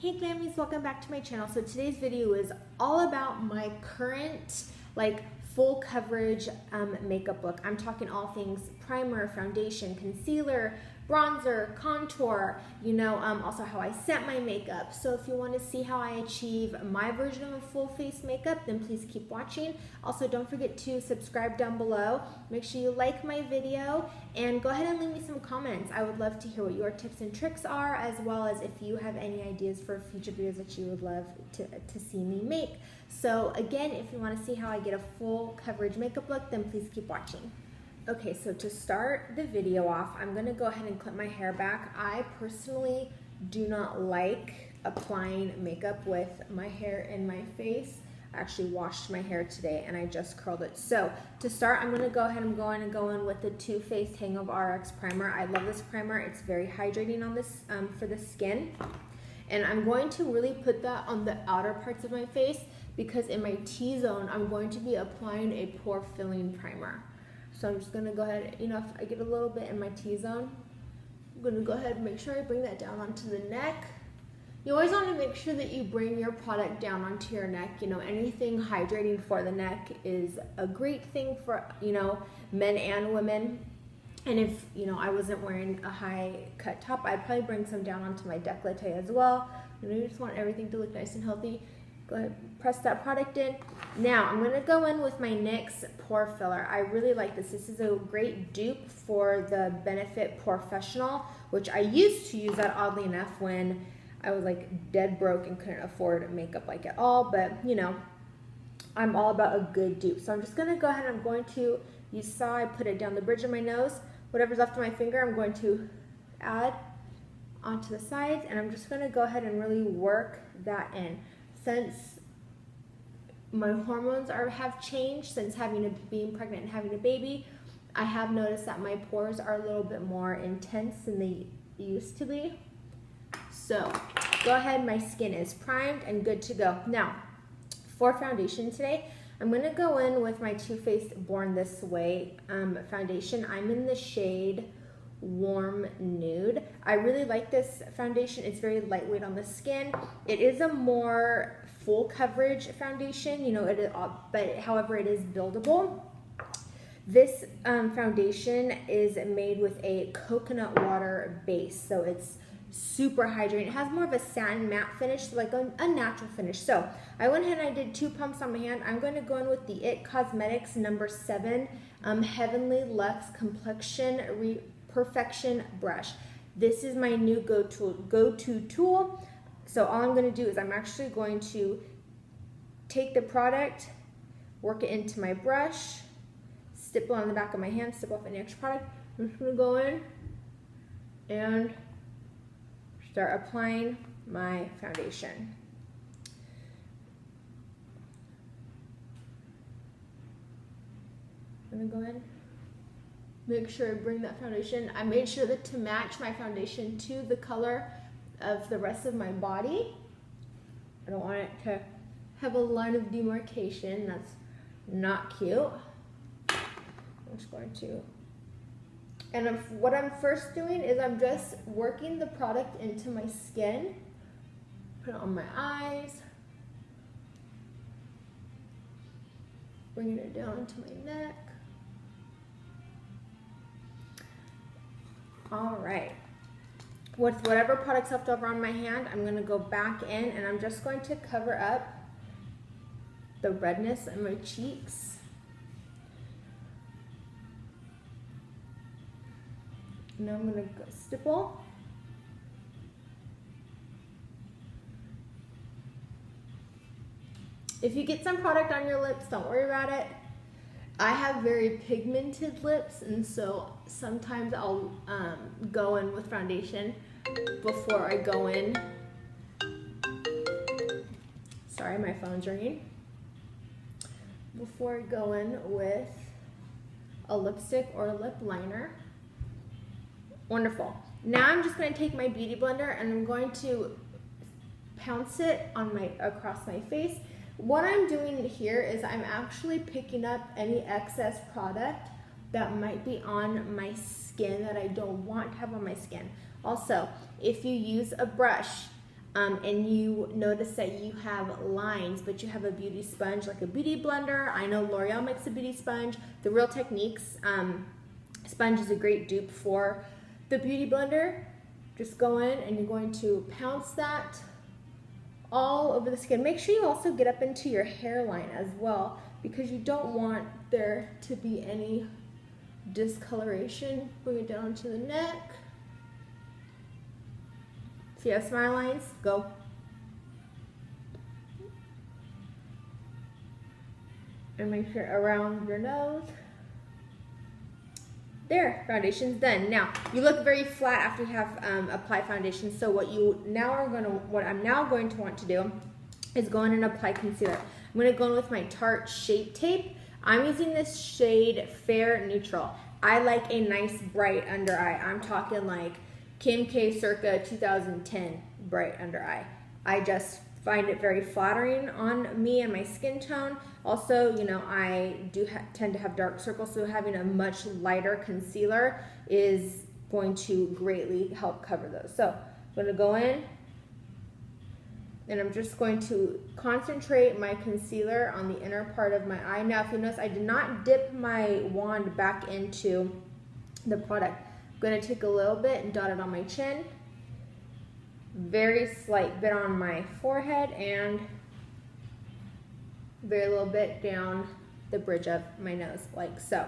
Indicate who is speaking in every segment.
Speaker 1: Hey Glammies, welcome back to my channel. So today's video is all about my current full coverage makeup look. I'm talking all things primer, foundation, concealer, bronzer, contour, also how I set my makeup. So if you want to see how I achieve my version of a full face makeup, then please keep watching. Also, don't forget to subscribe down below. Make sure you like my video and go ahead and leave me some comments. I would love to hear what your tips and tricks are, as well as if you have any ideas for future videos that you would love to see me make. So again, if you want to see how I get a full coverage makeup look, then please keep watching. Okay, so to start the video off, I'm going to go ahead and clip my hair back. I personally do not like applying makeup with my hair in my face. I actually washed my hair today and I just curled it. So to start, I'm going to go ahead and go in with the Too Faced Hangover RX primer. I love this primer. It's very hydrating on this for the skin. And I'm going to really put that on the outer parts of my face because in my T-zone, I'm going to be applying a pore filling primer. So I'm just going to go ahead, if I get a little bit in my T-zone, I'm going to go ahead and make sure I bring that down onto the neck. You always want to make sure that you bring your product down onto your neck. Anything hydrating for the neck is a great thing for, men and women. And if, I wasn't wearing a high cut top, I'd probably bring some down onto my décolleté as well. You just want everything to look nice and healthy. Go ahead, press that product in. Now I'm going to go in with my NYX Pore Filler. I really like this. This is a great dupe for the Benefit Professional, which I used to use that oddly enough when I was dead broke and couldn't afford makeup at all. But I'm all about a good dupe. So I'm just going to go ahead and I'm going to, you saw I put it down the bridge of my nose. Whatever's left of my finger, I'm going to add onto the sides, and I'm just going to go ahead and really work that in. Since my hormones have changed since being pregnant and having a baby, I have noticed that my pores are a little bit more intense than they used to be. So go ahead, my skin is primed and good to go. Now, for foundation today, I'm going to go in with my Too Faced Born This Way foundation. I'm in the shade Warm Nude. I really like this foundation. It's very lightweight on the skin. It is a more full coverage foundation, but however it is buildable. This foundation is made with a coconut water base, so it's super hydrating. It has more of a satin matte finish, so a natural finish. So I went ahead and I did 2 pumps on my hand. I'm going to go in with the IT Cosmetics number 7 Heavenly Luxe Complexion Perfection brush. This is my new go-to tool. So all I'm going to do is I'm actually going to take the product, work it into my brush, stipple on the back of my hand, stipple off any extra product. I'm just going to go in and start applying my foundation. I'm going to go in. Make sure I bring that foundation. I made sure that to match my foundation to the color of the rest of my body. I don't want it to have a line of demarcation. That's not cute. I'm just going to, and what I'm first doing is I'm just working the product into my skin. Put it on my eyes. Bringing it down to my neck. All right, with whatever product's left over on my hand, I'm going to go back in and I'm just going to cover up the redness in my cheeks. Now I'm going to go stipple. If you get some product on your lips, don't worry about it. I have very pigmented lips, and so sometimes I'll go in with foundation before I go in. Sorry, my phone's ringing. Before I go in with a lipstick or a lip liner. Wonderful. Now I'm just going to take my beauty blender and I'm going to pounce it on across my face. What I'm doing here is I'm actually picking up any excess product that might be on my skin that I don't want to have on my skin. Also, if you use a brush, and you notice that you have lines, but you have a beauty sponge, like a beauty blender. I know L'Oreal makes a beauty sponge. The Real Techniques sponge is a great dupe for the beauty blender. Just go in and you're going to pounce that all over the skin. Make sure you also get up into your hairline as well, because you don't want there to be any discoloration. Bring it down to the neck. See how smile lines? Go. And make sure around your nose. There, foundation's done. Now, you look very flat after you have applied foundation. So what I'm now going to want to do is go in and apply concealer. I'm going to go in with my Tarte Shape Tape. I'm using this shade Fair Neutral. I like a nice bright under eye. I'm talking like Kim K circa 2010 bright under eye. I just find it very flattering on me and my skin tone. Also, you know, I do tend to have dark circles, so having a much lighter concealer is going to greatly help cover those. So I'm going to go in and I'm just going to concentrate my concealer on the inner part of my eye. Now, if you notice, I did not dip my wand back into the product. I'm going to take a little bit and dot it on my chin. Very slight bit on my forehead and very little bit down the bridge of my nose, like so.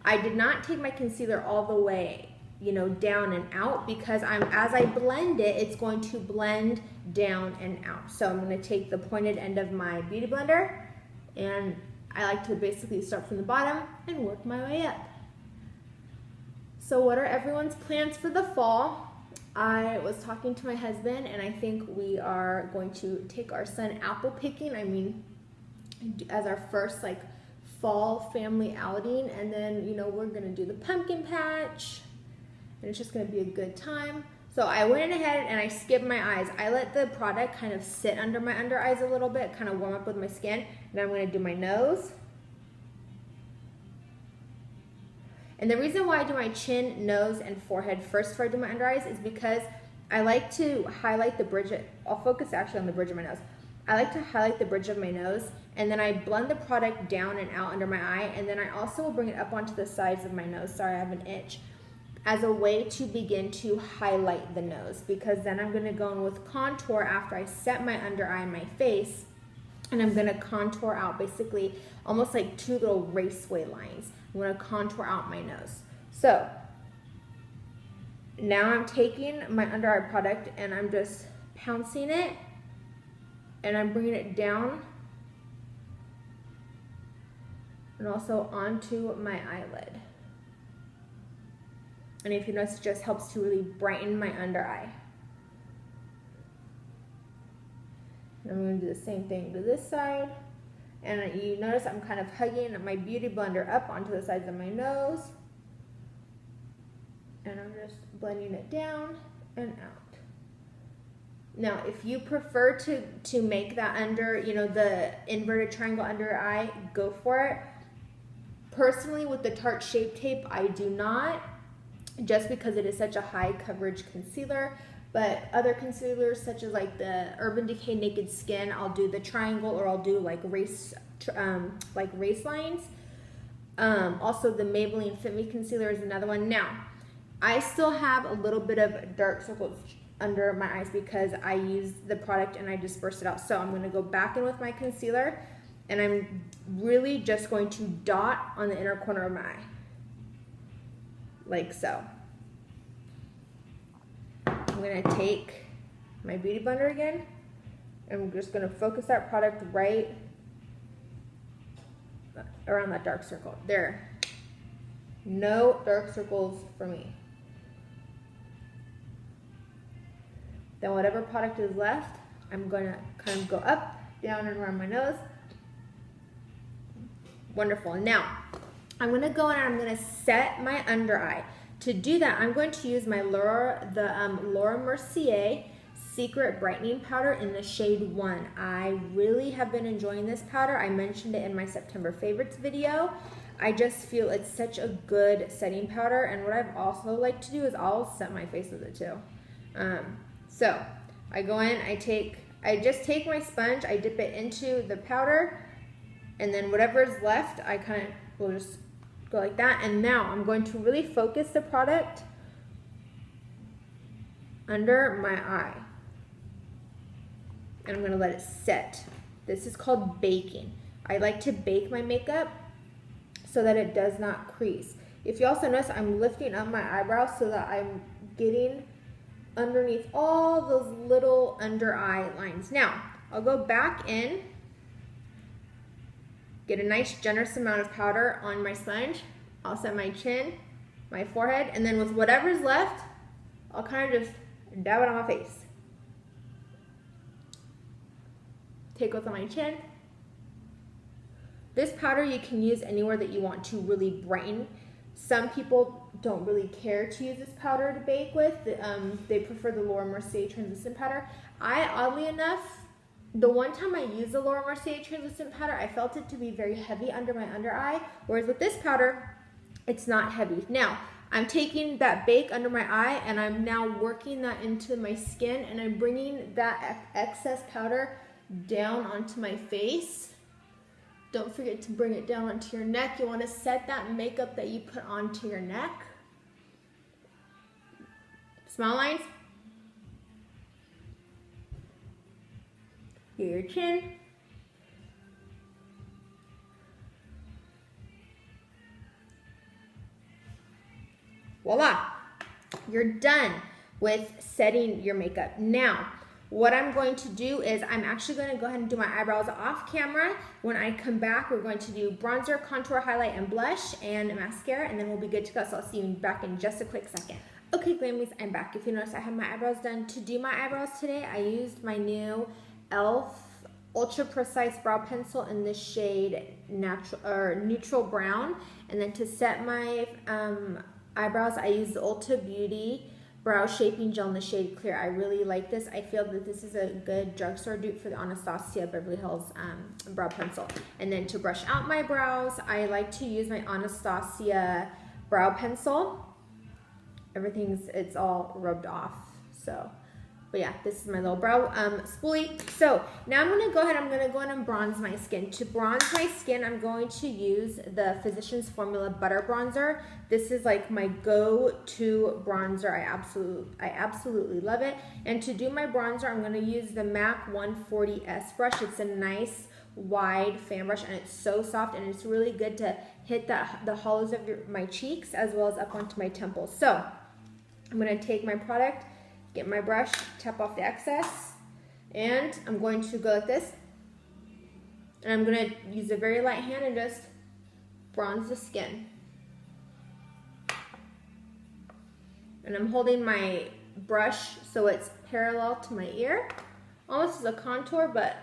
Speaker 1: I did not take my concealer all the way, you know, down and out, because as I blend it, it's going to blend down and out. So I'm going to take the pointed end of my beauty blender, and I like to basically start from the bottom and work my way up. So what are everyone's plans for the fall? I was talking to my husband, and I think we are going to take our son apple picking. I mean, as our first like fall family outing, and then, you know, we're gonna do the pumpkin patch, and it's just gonna be a good time. So I went ahead and I skipped my eyes. I let the product kind of sit under my under eyes a little bit, kind of warm up with my skin. And I'm gonna do my nose. And the reason why I do my chin, nose, and forehead first before I do my under eyes is because I like to highlight the bridge. I'll focus actually on the bridge of my nose. I like to highlight the bridge of my nose, and then I blend the product down and out under my eye, and then I also will bring it up onto the sides of my nose. Sorry, I have an itch. As a way to begin to highlight the nose, because then I'm going to go in with contour after I set my under eye and my face, and I'm going to contour out basically almost like two little raceway lines. I'm going to contour out my nose. So now I'm taking my under eye product and I'm just pouncing it, and I'm bringing it down and also onto my eyelid. And if you notice, it just helps to really brighten my under eye. And I'm going to do the same thing to this side. And you notice I'm kind of hugging my beauty blender up onto the sides of my nose. And I'm just blending it down and out. Now, if you prefer to make that under, you know, the inverted triangle under your eye, go for it. Personally, with the Tarte Shape Tape, I do not, just because it is such a high coverage concealer. But other concealers, such as like the Urban Decay Naked Skin, I'll do the triangle, or I'll do like race lines. Also, the Maybelline Fit Me concealer is another one. Now, I still have a little bit of dark circles under my eyes because I used the product and I dispersed it out. So I'm going to go back in with my concealer, and I'm really just going to dot on the inner corner of my eye, like so. I'm going to take my beauty blender again, and I'm just going to focus that product right around that dark circle. There. No dark circles for me. Then whatever product is left, I'm going to kind of go up, down, and around my nose. Wonderful. Now, I'm going to go in and I'm going to set my under eye. To do that, I'm going to use my Laura Mercier Secret Brightening Powder in the shade 1. I really have been enjoying this powder. I mentioned it in my September favorites video. I just feel it's such a good setting powder, and what I've also liked to do is I'll set my face with it too. So I go in, I just take my sponge, I dip it into the powder, and then whatever's left, I kind of will just go like that. And now I'm going to really focus the product under my eye. And I'm gonna let it set. This is called baking. I like to bake my makeup so that it does not crease. If you also notice, I'm lifting up my eyebrows so that I'm getting underneath all those little under eye lines. Now, I'll go back in, get a nice generous amount of powder on my sponge. I'll set my chin, my forehead, and then with whatever's left, I'll kind of just dab it on my face. Take what's on my chin. This powder you can use anywhere that you want to really brighten. Some people don't really care to use this powder to bake with. They prefer the Mercier translucent powder. I, oddly enough, the one time I used the Mercier translucent powder, I felt it to be very heavy under my under eye, whereas with this powder, it's not heavy. Now, I'm taking that bake under my eye and I'm now working that into my skin, and I'm bringing that excess powder down onto my face. Don't forget to bring it down onto your neck. You want to set that makeup that you put onto your neck. Smile lines. Get your chin. Voila! You're done with setting your makeup. Now, what I'm going to do is I'm actually going to go ahead and do my eyebrows off camera. When I come back, we're going to do bronzer, contour, highlight, and blush, and mascara, and then we'll be good to go. So I'll see you back in just a quick second. Okay, Glammies, I'm back. If you notice, I have my eyebrows done. To do my eyebrows today, I used my new E.L.F. Ultra Precise Brow Pencil in the shade neutral brown. And then to set my eyebrows, I used the Ulta Beauty Brow Shaping Gel in the shade Clear. I really like this. I feel that this is a good drugstore dupe for the Anastasia Beverly Hills brow pencil. And then to brush out my brows, I like to use my Anastasia brow pencil. It's all rubbed off. So, but yeah, this is my little brow spoolie. So now I'm gonna go in and bronze my skin. To bronze my skin, I'm going to use the Physicians Formula Butter Bronzer. This is like my go-to bronzer. I absolutely love it. And to do my bronzer, I'm gonna use the MAC 140S brush. It's a nice wide fan brush, and it's so soft, and it's really good to hit the hollows of my cheeks as well as up onto my temples. So I'm gonna take my product, get my brush, tap off the excess, and I'm going to go like this. And I'm gonna use a very light hand and just bronze the skin. And I'm holding my brush so it's parallel to my ear. Almost as a contour, but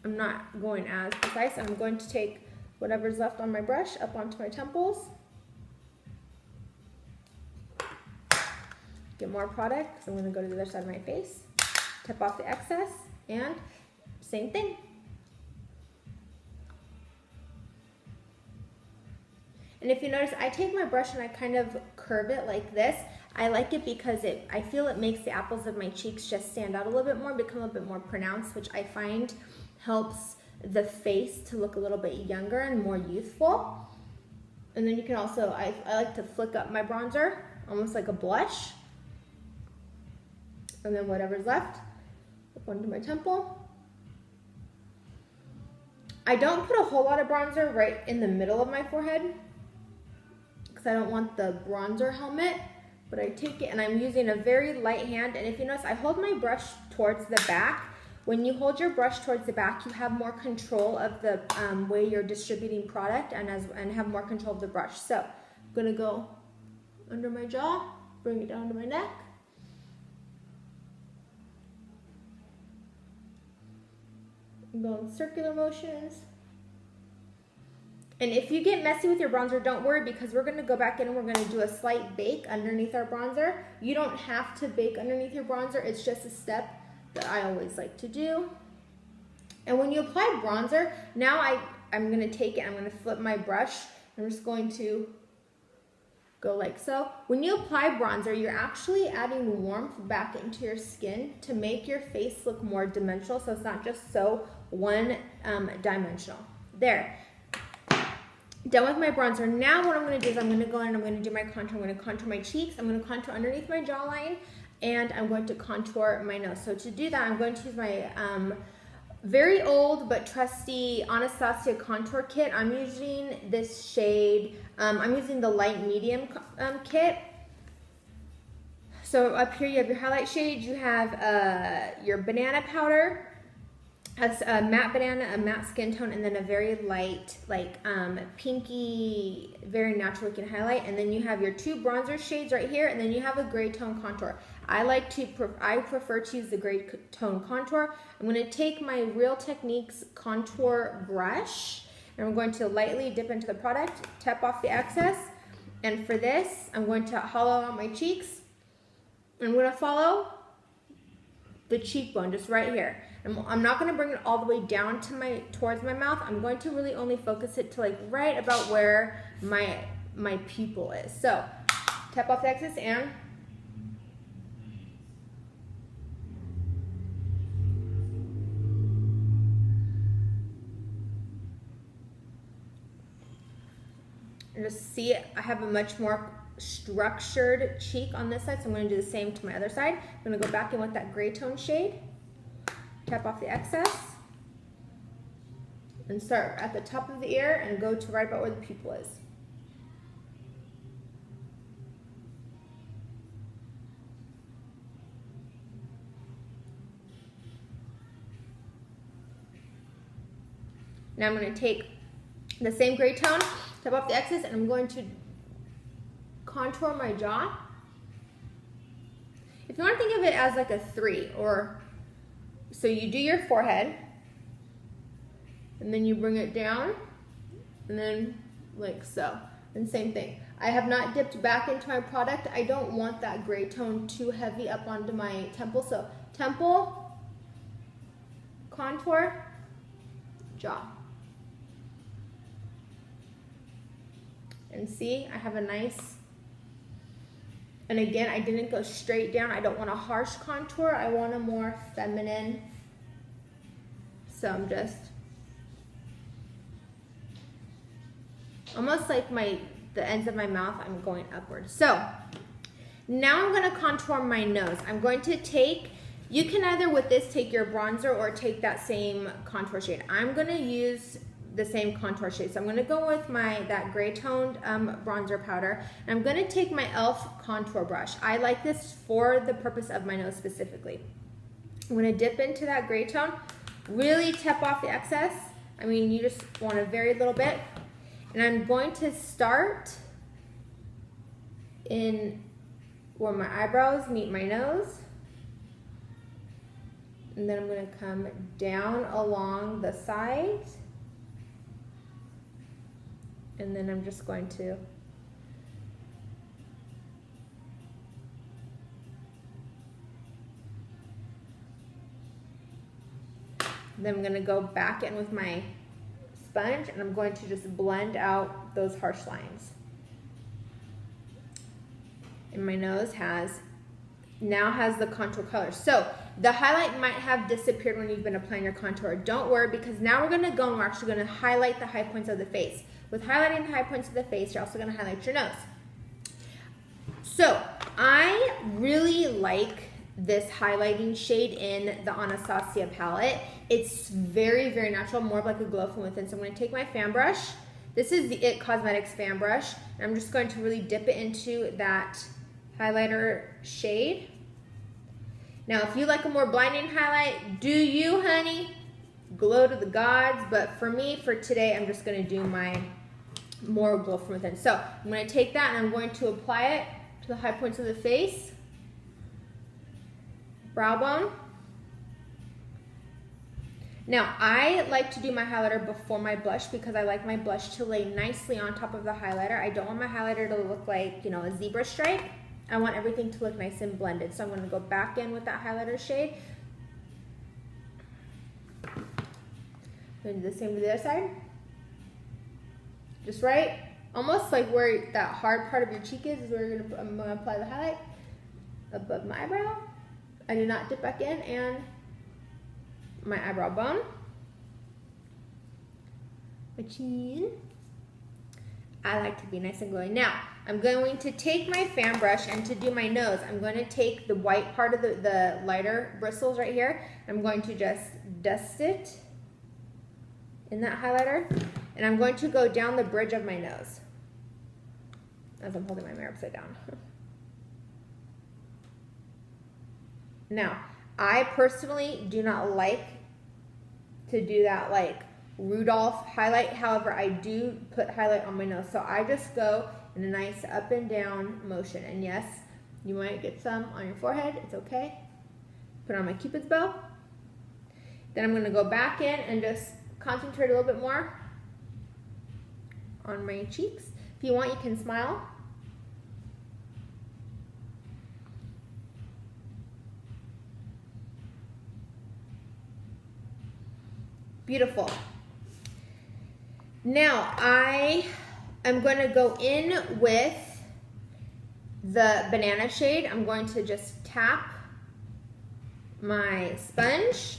Speaker 1: I'm not going as precise. I'm going to take whatever's left on my brush up onto my temples. Get more product, because I'm going to go to the other side of my face. Tap off the excess, and same thing. And if you notice, I take my brush and I kind of curve it like this. I like it because I feel it makes the apples of my cheeks just stand out a little bit more, become a bit more pronounced, which I find helps the face to look a little bit younger and more youthful. And then you can also, I like to flick up my bronzer, almost like a blush. And then whatever's left, up onto my temple. I don't put a whole lot of bronzer right in the middle of my forehead because I don't want the bronzer helmet, but I take it and I'm using a very light hand. And if you notice, I hold my brush towards the back. When you hold your brush towards the back, you have more control of the way you're distributing product and have more control of the brush. So I'm gonna go under my jaw, bring it down to my neck. Go in circular motions. And if you get messy with your bronzer, don't worry, because we're going to go back in and we're going to do a slight bake underneath our bronzer. You don't have to bake underneath your bronzer. It's just a step that I always like to do. And when you apply bronzer, now I'm going to take it, I'm going to flip my brush. I'm just going to go like so. When you apply bronzer, you're actually adding warmth back into your skin to make your face look more dimensional, so it's not just so one dimensional. There. Done with my bronzer. Now what I'm going to do is I'm going to go in and I'm going to do my contour. I'm going to contour my cheeks. I'm going to contour underneath my jawline, and I'm going to contour my nose. So to do that, I'm going to use my very old but trusty Anastasia contour kit. I'm using this shade. I'm using the light medium kit. So up here you have your highlight shade. You have your banana powder. Has a matte banana, a matte skin tone, and then a very light, like pinky, very natural looking highlight. And then you have your two bronzer shades right here, and then you have a gray tone contour. I prefer to use the gray tone contour. I'm going to take my Real Techniques contour brush, and I'm going to lightly dip into the product, tap off the excess. And for this, I'm going to hollow out my cheeks. I'm going to follow the cheekbone just right here. I'm not going to bring it all the way down to towards my mouth. I'm going to really only focus it to like right about where my pupil is. So tap off the excess and just see it. I have a much more structured cheek on this side, so I'm going to do the same to my other side. I'm going to go back in with that gray tone shade. Tap off the excess and start at the top of the ear and go to right about where the pupil is. Now I'm going to take the same gray tone, tap off the excess, and I'm going to contour my jaw. If you want to think of it as like a 3, or so you do your forehead, and then you bring it down, and then like so, and same thing. I have not dipped back into my product. I don't want that gray tone too heavy up onto my temple, so temple, contour, jaw. And see, I have a nice, and again, I didn't go straight down. I don't want a harsh contour. I want a more feminine. So I'm just almost like the ends of my mouth, I'm going upward. So now I'm going to contour my nose. I'm going to take, you can either with this take your bronzer or take that same contour shade. I'm going to use the same contour shade. So I'm going to go with that gray toned bronzer powder. And I'm going to take my E.L.F. contour brush. I like this for the purpose of my nose specifically. I'm going to dip into that gray tone, really tap off the excess. I mean, you just want a very little bit. And I'm going to start in where my eyebrows meet my nose. And then I'm going to come down along the sides. And then I'm just going to then I'm going to go back in with my sponge, and I'm going to just blend out those harsh lines. And my nose now has the contour color. So the highlight might have disappeared when you've been applying your contour. Don't worry, because now we're going to go and we're actually going to highlight the high points of the face. With highlighting the high points of the face, you're also going to highlight your nose. So I really like this highlighting shade in the Anastasia palette. It's very, very natural, more of like a glow from within. So I'm going to take my fan brush. This is the IT Cosmetics fan brush. And I'm just going to really dip it into that highlighter shade. Now, if you like a more blinding highlight, do you, honey? Glow to the gods. But for me, for today, I'm just going to do my more glow from within. So I'm going to take that and I'm going to apply it to the high points of the face, brow bone. Now, I like to do my highlighter before my blush because I like my blush to lay nicely on top of the highlighter. I don't want my highlighter to look like, you know, a zebra stripe. I want everything to look nice and blended. So I'm going to go back in with that highlighter shade. I'm going to do the same to the other side. Just right almost like where that hard part of your cheek is where I'm gonna apply the highlight above my eyebrow. I do not dip back in, and my eyebrow bone, my chin. I like to be nice and glowy. Now, I'm going to take my fan brush, and to do my nose, I'm going to take the white part of the lighter bristles right here. I'm going to just dust it in that highlighter, and I'm going to go down the bridge of my nose as I'm holding my mirror upside down. Now, I personally do not like to do that like Rudolph highlight. However, I do put highlight on my nose. So I just go in a nice up and down motion. And yes, you might get some on your forehead. It's okay. Put on my Cupid's bow. Then I'm going to go back in and just concentrate a little bit more on my cheeks. If you want, you can smile. Beautiful. Now I am going to go in with the banana shade. I'm going to just tap my sponge,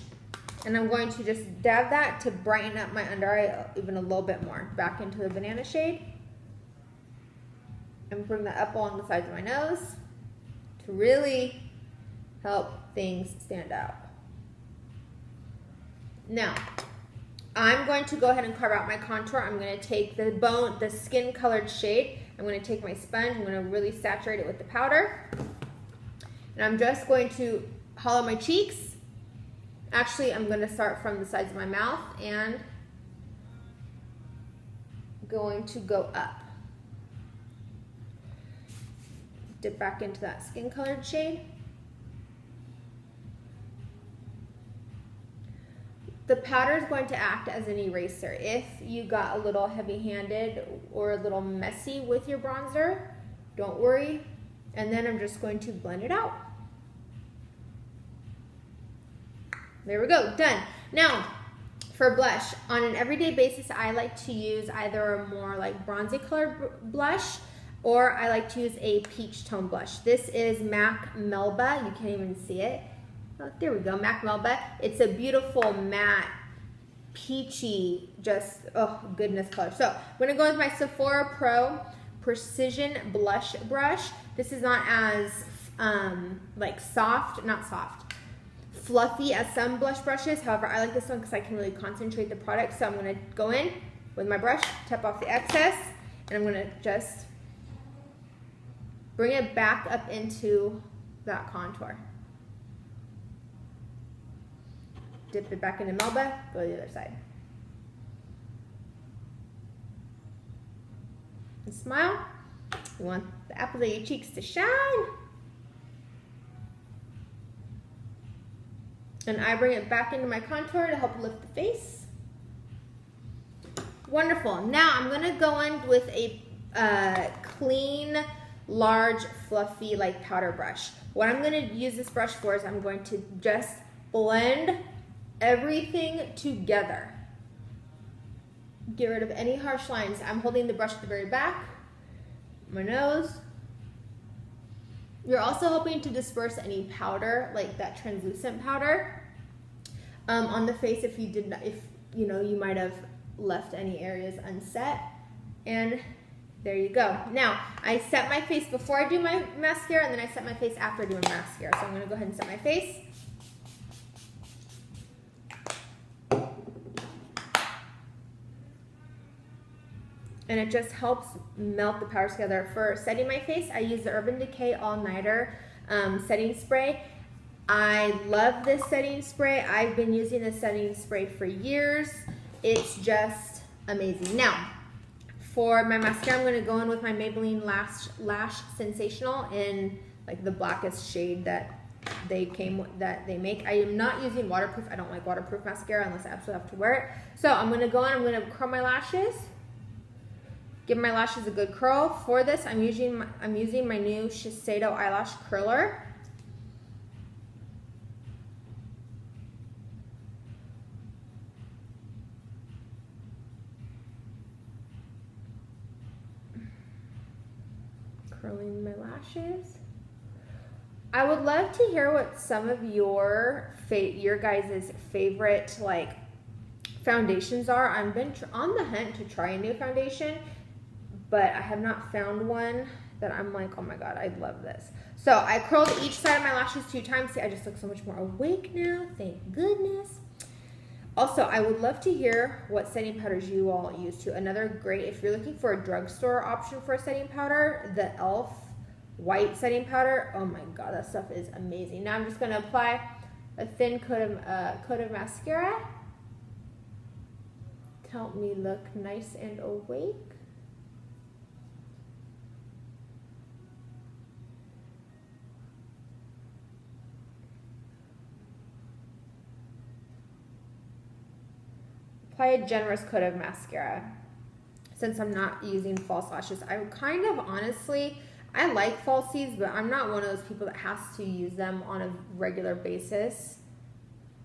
Speaker 1: and I'm going to just dab that to brighten up my under eye even a little bit more. Back into the banana shade, and bring that up along the sides of my nose to really help things stand out. Now, I'm going to go ahead and carve out my contour. I'm going to take the skin colored shade. I'm going to take my sponge. I'm going to really saturate it with the powder. And I'm just going to hollow my cheeks. Actually, I'm going to start from the sides of my mouth and going to go up. Dip back into that skin colored shade. The powder is going to act as an eraser. If you got a little heavy-handed or a little messy with your bronzer, don't worry. And then I'm just going to blend it out. There we go, done. Now, for blush, on an everyday basis, I like to use either a more like bronzy colored blush, or I like to use a peach tone blush. This is MAC Melba. You can't even see it. Oh, there we go, MAC Melba. It's a beautiful matte, peachy, just, oh goodness color. So I'm gonna go with my Sephora Pro Precision Blush Brush. This is not as like fluffy as some blush brushes. However, I like this one because I can really concentrate the product. So I'm gonna go in with my brush, tap off the excess, and I'm gonna just bring it back up into that contour. Dip it back into Melba, go to the other side. And smile. You want the apples of your cheeks to shine. And I bring it back into my contour to help lift the face. Wonderful. Now I'm gonna go in with a clean, large, fluffy, like powder brush. What I'm gonna use this brush for is I'm going to just blend everything together. Get rid of any harsh lines. I'm holding the brush at the very back, my nose. You're also hoping to disperse any powder, like that translucent powder, on the face if you know you might have left any areas unset. And there you go. Now, I set my face before I do my mascara, and then I set my face after I do my mascara. So I'm gonna go ahead and set my face. And it just helps melt the powders together. For setting my face, I use the Urban Decay All Nighter setting spray. I love this setting spray. I've been using this setting spray for years. It's just amazing. Now, for my mascara, I'm gonna go in with my Maybelline Lash Sensational in like the blackest shade that they make. I am not using waterproof. I don't like waterproof mascara unless I absolutely have to wear it. So I'm gonna go in, I'm gonna curl my lashes. Give my lashes a good curl. For this, I'm using my new Shiseido eyelash curler. curling my lashes. I would love to hear what some of your guys' favorite like foundations are. I've been on the hunt to try a new foundation, but I have not found one that I'm like, oh my god, I love this. So I curled each side of my lashes 2 times. See, I just look so much more awake now. Thank goodness. Also, I would love to hear what setting powders you all use too. Another great, if you're looking for a drugstore option for a setting powder, the E.L.F. white setting powder. Oh my god, that stuff is amazing. Now I'm just going to apply a thin coat of mascara to help me look nice and awake. Apply a generous coat of mascara. Since I'm not using false lashes, I kind of honestly, I like falsies, but I'm not one of those people that has to use them on a regular basis.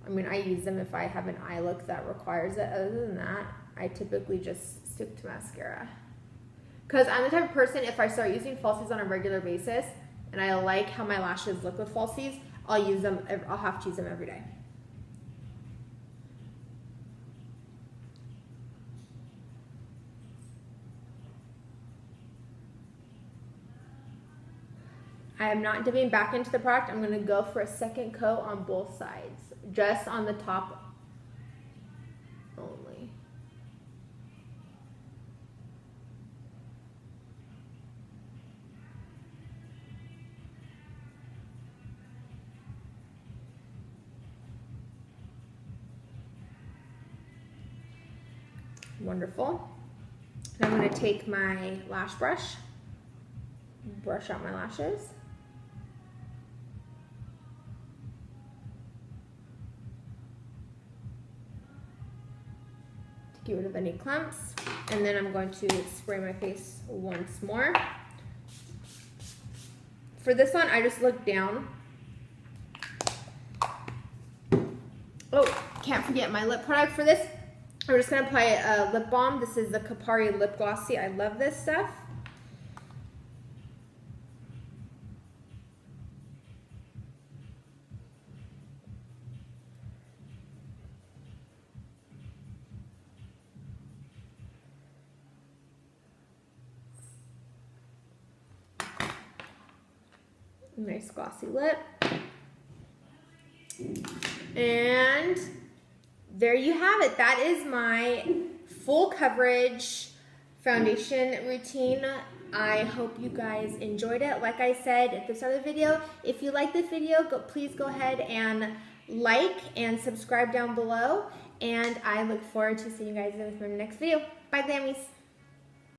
Speaker 1: I mean, I use them if I have an eye look that requires it. Other than that, I typically just stick to mascara. Because I'm the type of person, if I start using falsies on a regular basis, and I like how my lashes look with falsies, I'll use them, I'll have to use them every day. I am not dipping back into the product. I'm going to go for a second coat on both sides, just on the top only. Wonderful. And I'm going to take my lash brush, brush out my lashes. Get rid of any clumps, and then I'm going to spray my face once more. For this one, I just look down. Oh, can't forget my lip product for this. I'm just gonna apply a lip balm. This is the Pore Lip Glossy. I love this stuff. Nice glossy lip. And there you have it. That is my full coverage foundation routine. I hope you guys enjoyed it. Like I said at the start of the video, if you like this video, please go ahead and like and subscribe down below. And I look forward to seeing you guys in the next video. Bye, Glammies.